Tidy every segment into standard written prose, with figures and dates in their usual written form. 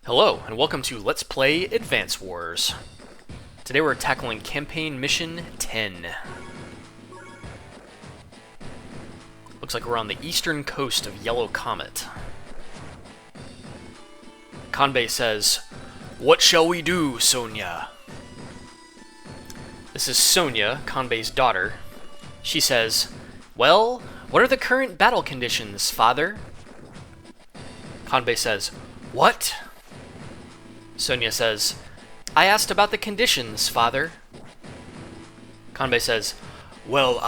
Hello, and welcome to Let's Play Advance Wars. Today we're tackling Campaign Mission 10. Looks like we're on the eastern coast of Yellow Comet. Kanbei says, "What shall we do, Sonia?" This is Sonia, Kanbei's daughter. She says, "Well, what are the current battle conditions, father?" Kanbei says, "What?" Sonia says, "I asked about the conditions, father." Kanbei says, "Well,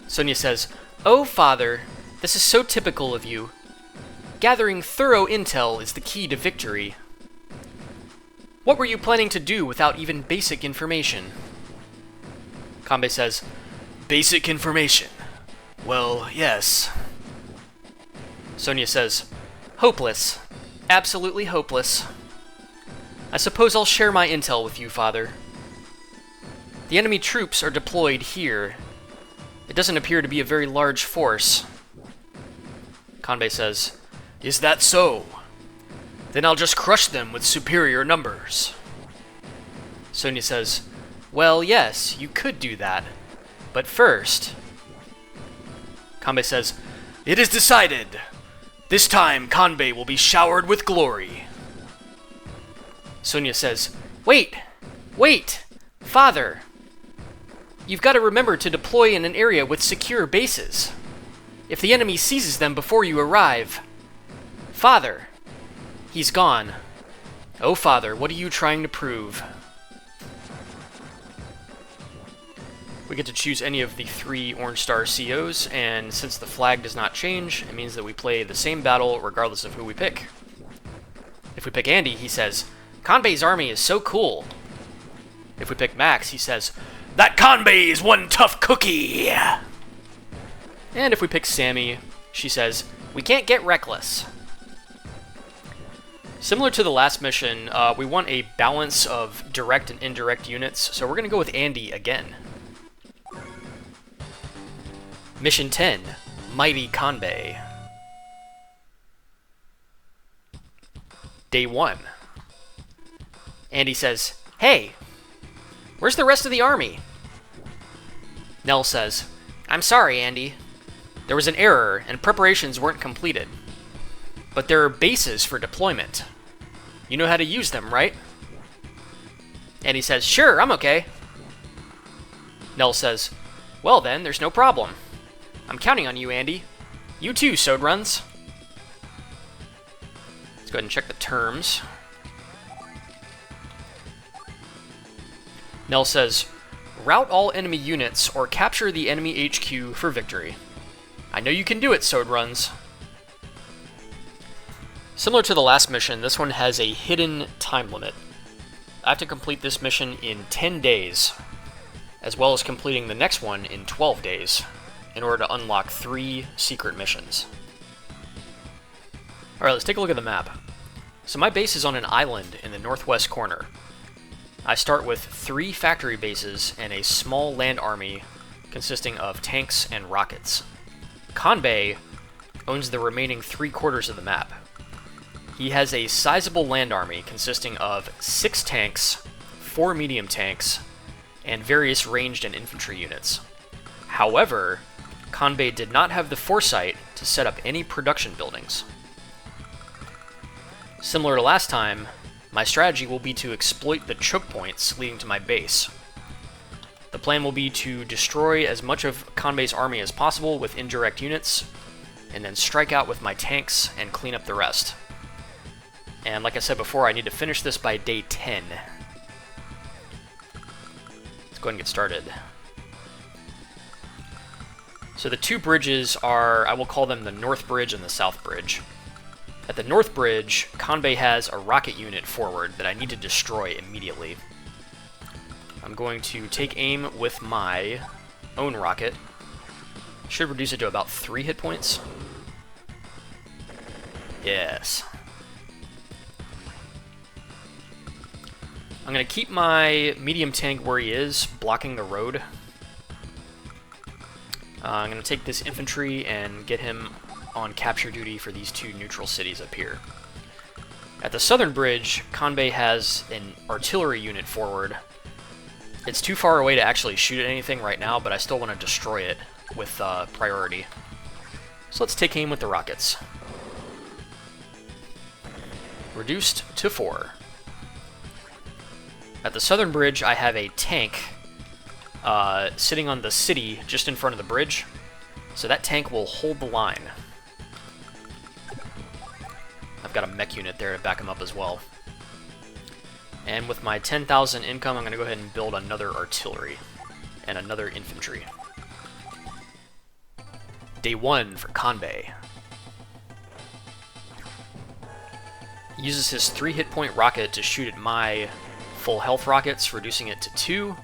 Sonia says, "Oh, father, this is so typical of you. Gathering thorough intel is the key to victory. What were you planning to do without even basic information?" Kanbei says, "Basic information? Well, yes." Sonia says, "Hopeless. Absolutely hopeless. I suppose I'll share my intel with you, father. The enemy troops are deployed here. It doesn't appear to be a very large force." Kanbei says, "Is that so? Then I'll just crush them with superior numbers." Sonia says, "Well, yes, you could do that. But first..." Kanbei says, "It is decided. This time, Kanbei will be showered with glory." Sonia says, Wait, father. You've got to remember to deploy in an area with secure bases. If the enemy seizes them before you arrive..." "Father." "He's gone." "Oh, father, what are you trying to prove?" We get to choose any of the 3 Orange Star COs, and since the flag does not change, it means that we play the same battle regardless of who we pick. If we pick Andy, he says, "Kanbei's army is so cool." If we pick Max, he says, "That Kanbei is one tough cookie." And if we pick Sammy, she says, "We can't get reckless." Similar to the last mission, we want a balance of direct and indirect units, so we're going to go with Andy again. Mission 10, Mighty Kanbei. Day 1. Andy says, "Hey, where's the rest of the army?" Nell says, "I'm sorry, Andy. There was an error and preparations weren't completed. But there are bases for deployment. You know how to use them, right?" Andy says, "Sure, I'm okay." Nell says, "Well then, there's no problem. I'm counting on you, Andy. You too, Sodruns." Let's go ahead and check the terms. Nell says, "Rout all enemy units or capture the enemy HQ for victory. I know you can do it, Sodruns." Similar to the last mission, this one has a hidden time limit. I have to complete this mission in 10 days, as well as completing the next one in 12 days, in order to unlock 3 secret missions. Alright, let's take a look at the map. So my base is on an island in the northwest corner. I start with 3 factory bases and a small land army consisting of tanks and rockets. Kanbei owns the remaining 3/4 of the map. He has a sizable land army consisting of 6 tanks, 4 medium tanks, and various ranged and infantry units. However, Kanbei did not have the foresight to set up any production buildings. Similar to last time, my strategy will be to exploit the choke points leading to my base. The plan will be to destroy as much of Kanbei's army as possible with indirect units, and then strike out with my tanks and clean up the rest. And like I said before, I need to finish this by day 10. Let's go ahead and get started. So the 2 bridges are, I will call them the North Bridge and the South Bridge. At the North Bridge, Kanbei has a rocket unit forward that I need to destroy immediately. I'm going to take aim with my own rocket. Should reduce it to about 3 hit points. Yes. I'm going to keep my medium tank where he is, blocking the road. I'm going to take this infantry and get him on capture duty for these two neutral cities up here. At the southern bridge, Kanbei has an artillery unit forward. It's too far away to actually shoot at anything right now, but I still want to destroy it with priority. So let's take aim with the rockets. Reduced to 4. At the southern bridge, I have a tank sitting on the city just in front of the bridge, so that tank will hold the line. I've got a mech unit there to back him up as well. And with my 10,000 income, I'm going to go ahead and build another artillery and another infantry. Day 1 for Kanbei. He uses his 3 hit point rocket to shoot at my full health rockets, reducing it to 2,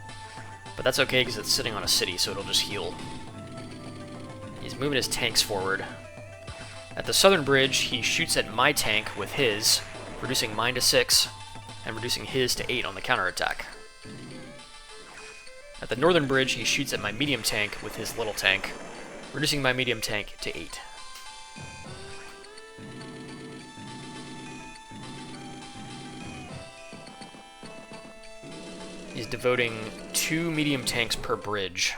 but that's okay because it's sitting on a city, so it'll just heal. He's moving his tanks forward. At the southern bridge, he shoots at my tank with his, reducing mine to 6, and reducing his to 8 on the counterattack. At the northern bridge, he shoots at my medium tank with his little tank, reducing my medium tank to 8. He's devoting 2 medium tanks per bridge.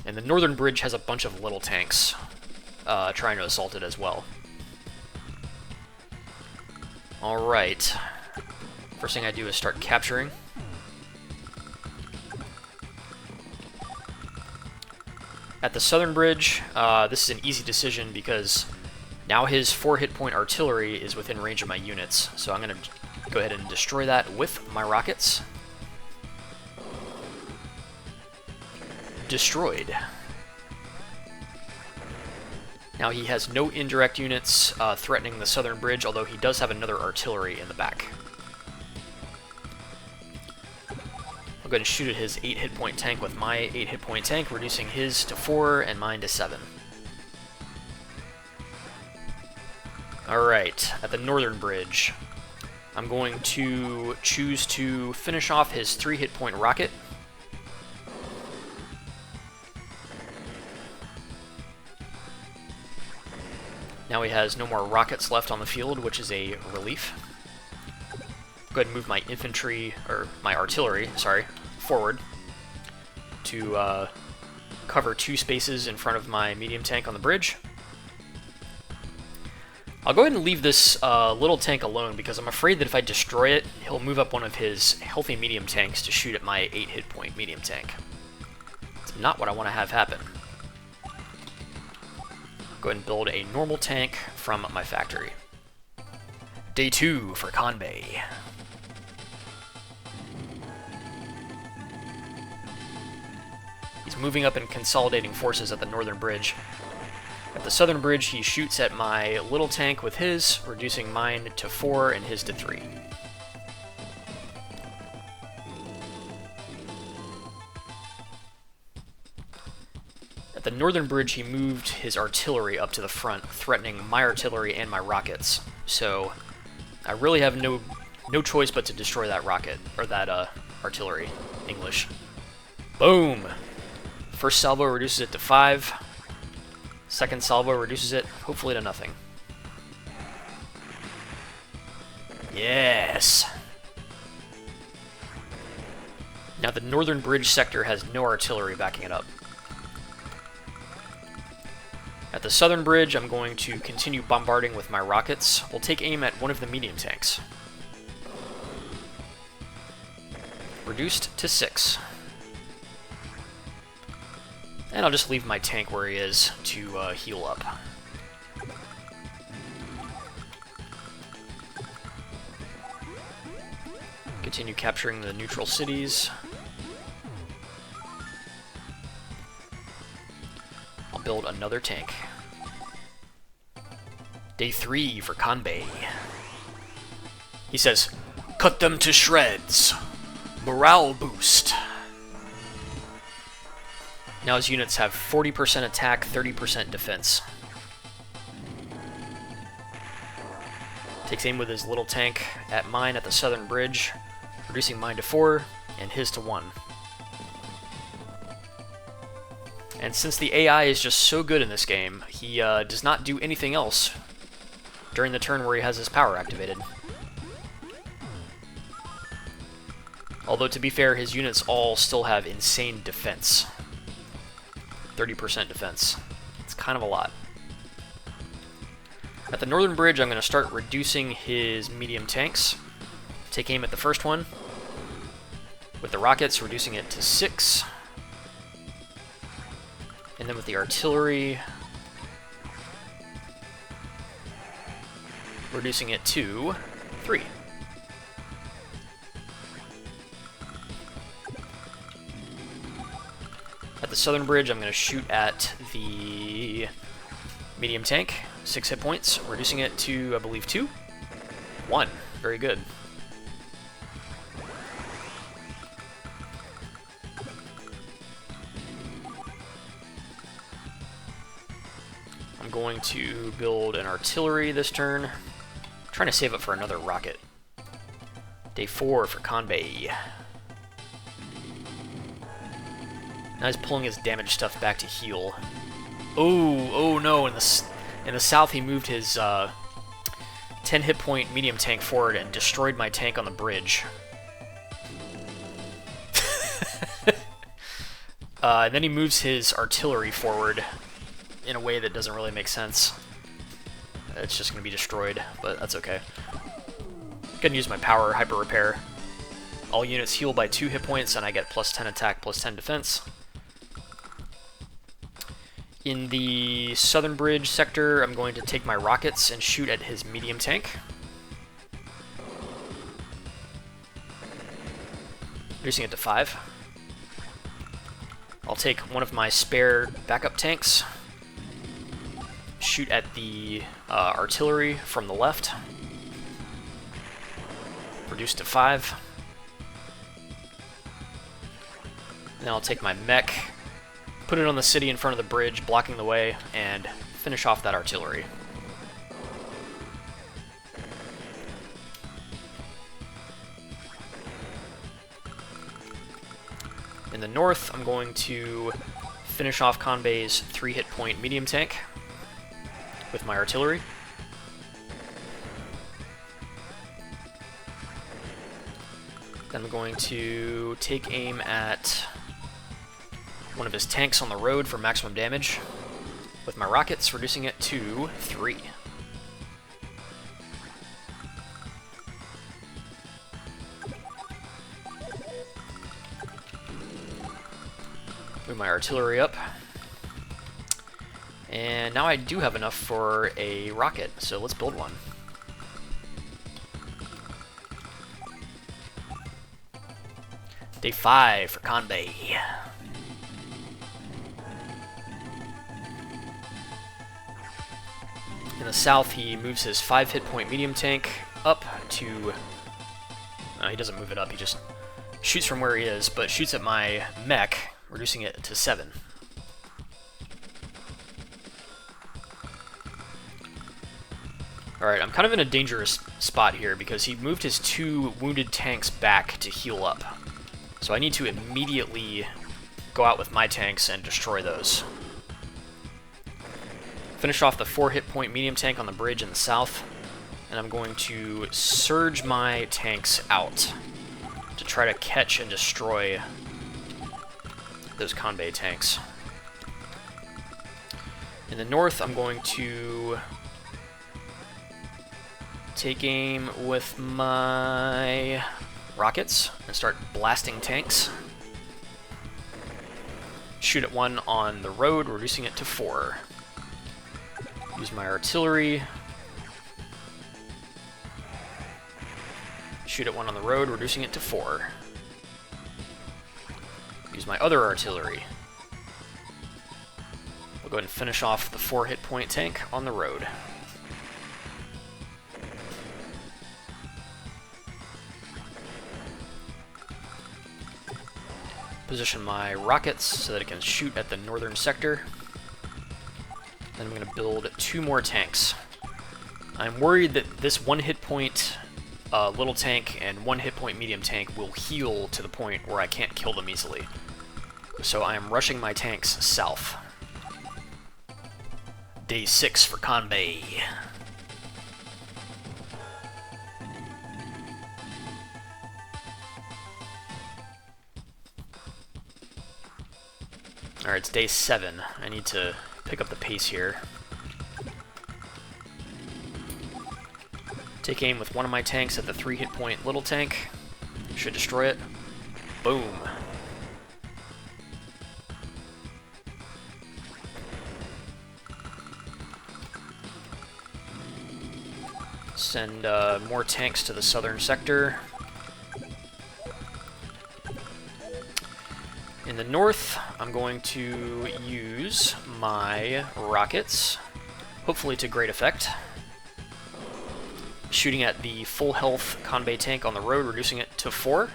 And the northern bridge has a bunch of little tanks trying to assault it as well. Alright. First thing I do is start capturing. At the southern bridge, this is an easy decision because now his 4 hit point artillery is within range of my units. So I'm going to go ahead and destroy that with my rockets. Destroyed. Now he has no indirect units threatening the southern bridge, although he does have another artillery in the back. I'll go ahead and shoot at his 8 hit point tank with my 8 hit point tank, reducing his to 4 and mine to 7. Alright, at the northern bridge, I'm going to choose to finish off his 3 hit point rocket. Now he has no more rockets left on the field, which is a relief. Go ahead and move my infantry, or my artillery, sorry, forward to cover 2 spaces in front of my medium tank on the bridge. I'll go ahead and leave this little tank alone because I'm afraid that if I destroy it, he'll move up one of his healthy medium tanks to shoot at my 8 hit point medium tank. It's not what I want to have happen. Go ahead and build a normal tank from my factory. Day 2 for Kanbei. He's moving up and consolidating forces at the northern bridge. At the southern bridge, he shoots at my little tank with his, reducing mine to 4 and his to 3. At the northern bridge, he moved his artillery up to the front, threatening my artillery and my rockets. So I really have no choice but to destroy that rocket, or that artillery. English. Boom! First salvo reduces it to 5. Second salvo reduces it, hopefully to nothing. Yes! Now the northern bridge sector has no artillery backing it up. At the southern bridge, I'm going to continue bombarding with my rockets. We'll take aim at one of the medium tanks. Reduced to 6. And I'll just leave my tank where he is to heal up. Continue capturing the neutral cities. I'll build another tank. Day 3 for Kanbei. He says, "Cut them to shreds. Morale boost." Now his units have 40% attack, 30% defense. Takes aim with his little tank at mine at the southern bridge, reducing mine to 4 and his to 1. And And since the AI is just so good in this game, he does not do anything else during the turn where he has his power activated. Although, to be fair, his units all still have insane defense. 30% defense. It's kind of a lot. At the northern bridge, I'm going to start reducing his medium tanks. Take aim at the first one. With the rockets, reducing it to 6. And then with the artillery, reducing it to 3. At the southern bridge, I'm going to shoot at the medium tank, 6 hit points, reducing it to, I believe, 2? 1. Very good. I'm going to build an artillery this turn. I'm trying to save up for another rocket. Day 4 for Kanbei. Now he's pulling his damage stuff back to heal. Oh no! In the south, he moved his 10 hit point medium tank forward and destroyed my tank on the bridge. And then he moves his artillery forward in a way that doesn't really make sense. It's just going to be destroyed, but that's okay. Gonna use my power hyper repair. All units heal by 2 hit points, and I get plus 10 attack, plus 10 defense. In the southern bridge sector, I'm going to take my rockets and shoot at his medium tank. Reducing it to 5. I'll take one of my spare backup tanks, shoot at the artillery from the left. Reduce to 5. Then I'll take my mech, put it on the city in front of the bridge, blocking the way, and finish off that artillery. In the north, I'm going to finish off Kanbei's 3 hit point medium tank with my artillery. Then I'm going to take aim at one of his tanks on the road for maximum damage with my rockets, reducing it to 3. Move my artillery up. And now I do have enough for a rocket, so let's build one. Day 5 for Kanbei. In the south, he moves his 5 hit point medium tank up to... he doesn't move it up, he just shoots from where he is, but shoots at my mech, reducing it to 7. Alright, I'm kind of in a dangerous spot here because he moved his 2 wounded tanks back to heal up. So I need to immediately go out with my tanks and destroy those. Finish off the 4 hit point medium tank on the bridge in the south, and I'm going to surge my tanks out to try to catch and destroy those Kanbei tanks. In the north, I'm going to take aim with my rockets and start blasting tanks. Shoot at one on the road, reducing it to 4. Use my artillery. Shoot at one on the road, reducing it to 4. Use my other artillery. We'll go ahead and finish off the 4 hit point tank on the road. Position my rockets so that it can shoot at the northern sector. Then I'm going to build 2 more tanks. I'm worried that this 1 hit point little tank and 1 hit point medium tank will heal to the point where I can't kill them easily. So I am rushing my tanks south. Day 6 for Kanbei. Alright, it's day 7. I need to pick up the pace here. Take aim with one of my tanks at the 3 hit point little tank. Should destroy it. Boom. Send more tanks to the southern sector. In the north, I'm going to use my rockets, hopefully to great effect. Shooting at the full health Kanbei tank on the road, reducing it to 4.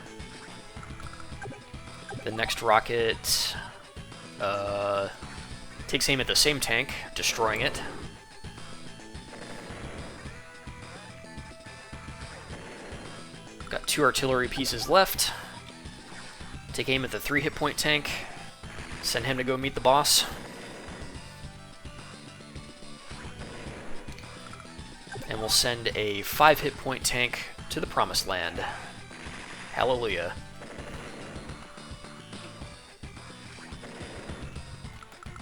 The next rocket takes aim at the same tank, destroying it. Got 2 artillery pieces left. Take aim at the 3 hit point tank. Send him to go meet the boss. And we'll send a 5 hit point tank to the promised land. Hallelujah.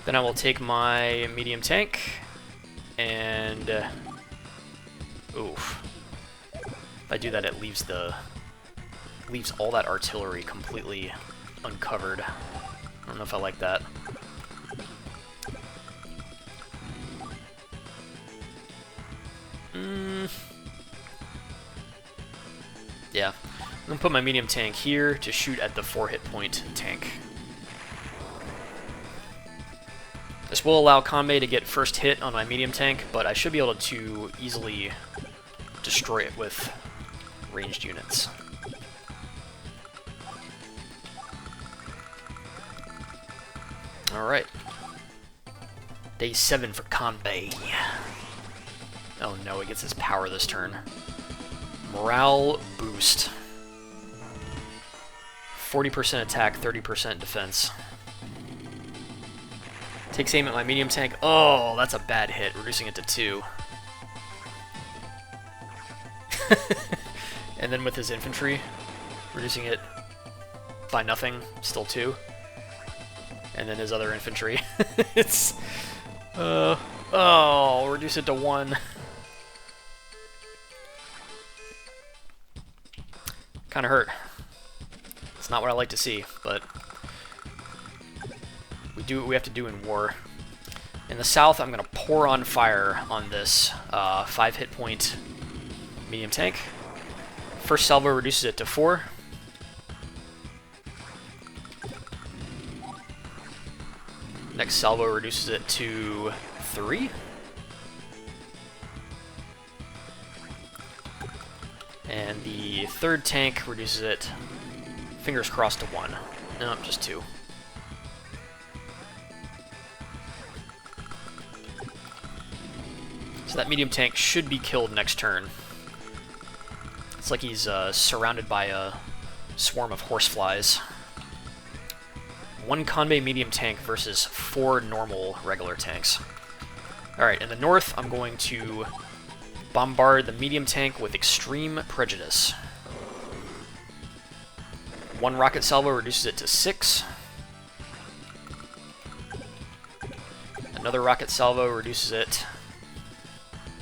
Then I will take my medium tank and oof. If I do that, it leaves all that artillery completely uncovered. I don't know if I like that. Yeah. I'm gonna put my medium tank here to shoot at the 4 hit point tank. This will allow Kanbei to get first hit on my medium tank, but I should be able to easily destroy it with ranged units. Alright. Day 7 for Kanbei. Oh no, he gets his power this turn. Morale boost. 40% attack, 30% defense. Takes aim at my medium tank. Oh, that's a bad hit, reducing it to 2. And then with his infantry, reducing it by nothing, still 2. And then his other infantry. It's... oh, reduce it to 1. Kinda hurt. It's not what I like to see, but we do what we have to do in war. In the south, I'm gonna pour on fire on this 5 hit point medium tank. First salvo reduces it to 4. Next salvo reduces it to 3. And the third tank reduces it, fingers crossed, to 1. No, just 2. So that medium tank should be killed next turn. It's like he's surrounded by a swarm of horseflies. 1 Kanbei medium tank versus 4 normal regular tanks. Alright, in the north, I'm going to bombard the medium tank with extreme prejudice. 1 rocket salvo reduces it to 6. Another rocket salvo reduces it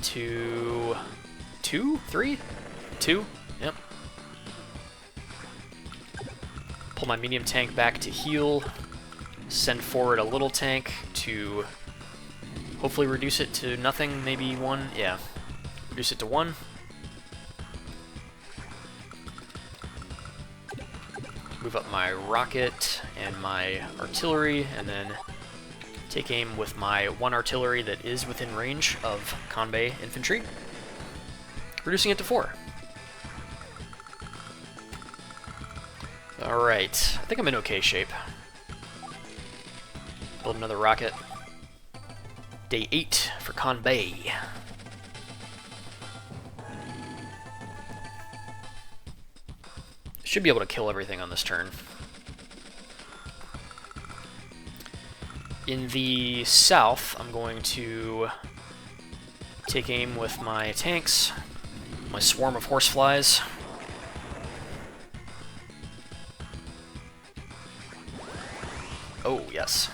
to 2? 3? 2? Yep. Pull my medium tank back to heal. Send forward a little tank to hopefully reduce it to nothing, maybe 1. Yeah. Reduce it to 1. Move up my rocket and my artillery, and then take aim with my 1 artillery that is within range of Kanbei infantry, reducing it to 4. Alright, I think I'm in okay shape. Build another rocket. Day 8 for Kanbei. Should be able to kill everything on this turn. In the south, I'm going to take aim with my tanks, my swarm of horseflies. Oh, yes.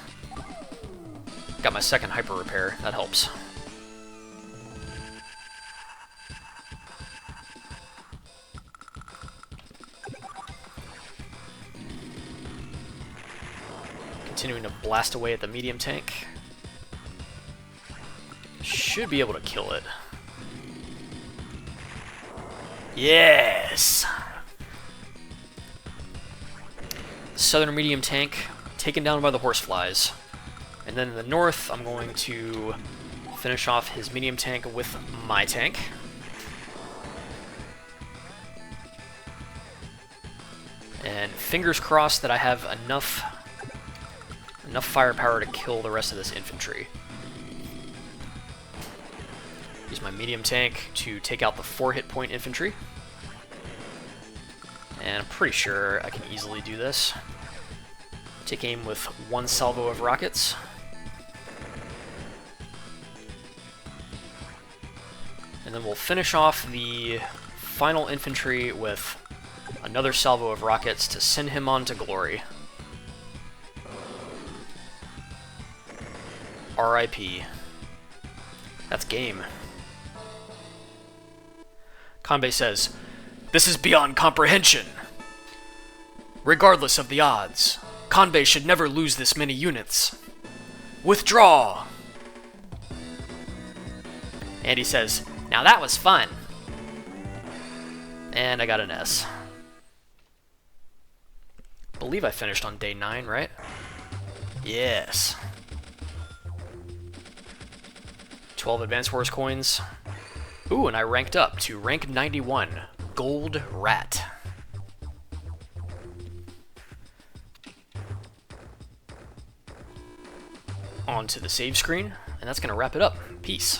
Got my second hyper repair, that helps. Continuing to blast away at the medium tank. Should be able to kill it. Yes! Southern medium tank taken down by the horseflies. And then in the north, I'm going to finish off his medium tank with my tank. And fingers crossed that I have enough firepower to kill the rest of this infantry. Use my medium tank to take out the 4 hit point infantry. And I'm pretty sure I can easily do this. Take aim with 1 salvo of rockets. And then we'll finish off the final infantry with another salvo of rockets to send him on to glory. R.I.P. That's game. Kanbei says, "This is beyond comprehension. Regardless of the odds, Kanbei should never lose this many units. Withdraw!" And he says, "Now that was fun." And I got an S. Believe I finished on day 9, right? Yes. 12 advanced horse coins. Ooh, and I ranked up to rank 91, Gold Rat. On to the save screen, and that's going to wrap it up. Peace.